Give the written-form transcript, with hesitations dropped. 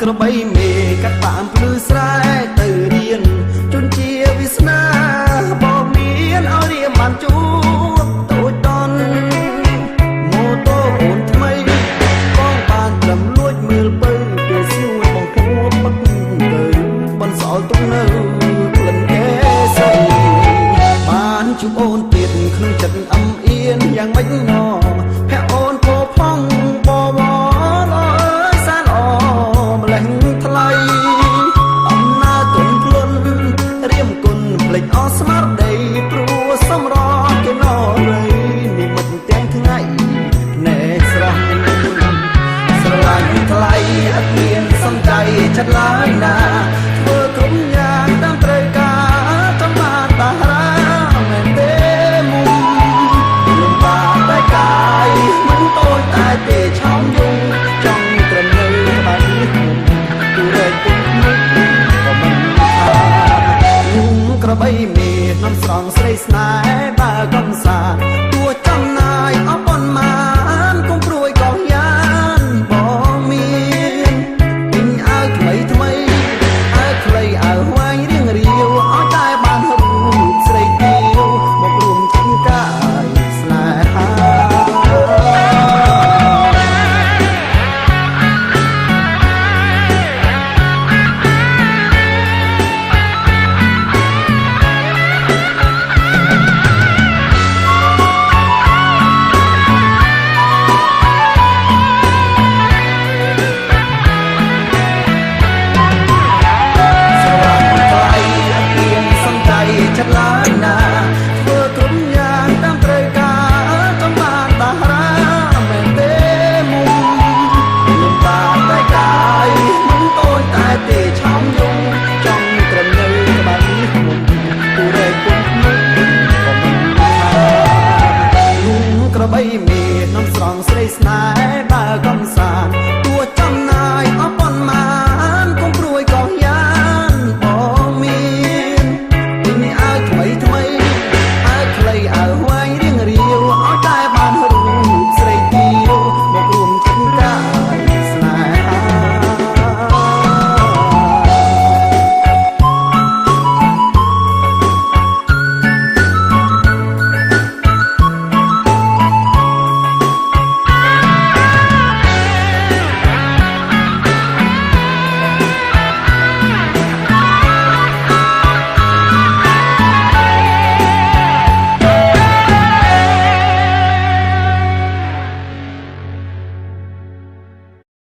ក្របីមេកាត់បានភ្លឺស្រែទៅរៀនជន់ជាវាសនាបងមានឲ្យរៀមបានជួបតូចតន់ម៉ូតូអូនថ្មីបងបានត្រឹមលួចមើលបើពេលស្នួនបងពួបបាក់ទៅបន្សល់ទុកនៅក្លិនអេសីបានជួបអូនទៀតក្នុងចិត្តអំអៀនយ៉ាងម៉េចណោភ័ក្រអូនពោផងបបអើយសានអម្លេះថ្លៃអំណាចទុនភ្លុនរៀមគុណភ្លេចអស្មារតីព្រោះសម្រគេណរីនិមិត្តទាំងថ្ងៃណែស្រស់ស្រឡាញ់ថ្លៃអត់មានសំចៃចិត្តឡើយណាធ្វើគ្រប់យ៉ាងតាមត្រូវការចង់បានតារាមែនទេមុំលំបាកតែកាយមិនតូចតែទេឆោមយងចង់ត្រឹមនៅក្បែរនេះទូរែកពុកមុខក៏មិនថាខ្ញុំក្របីមាននំស្រងស្រីស្នេហ៍បើកំសាទួចំណាយអបនមានកុំព្រួយកោយ៉ានបងមានពេញអើថ្មីថ្មីអើខ្លីអើវែងរៀងរាវឲ្យតែបានរូបស្រីទាវមករួមចិនកាយស្នេហាចិត្តឡើយណាធ្វើគ្រប់យ៉ាងតាមត្រូវការចង់បានតារាមែនទេមុំលំបាកតែកាយមិនតូចតែទេឆោមយងចង់ត្រឹមនៅក្បែរនេះមុំទូរែកពុកមុខក៏មិនថាខ្ញុំក្របីមាននំស្រងស្រីស្នេហ៍បើកំសា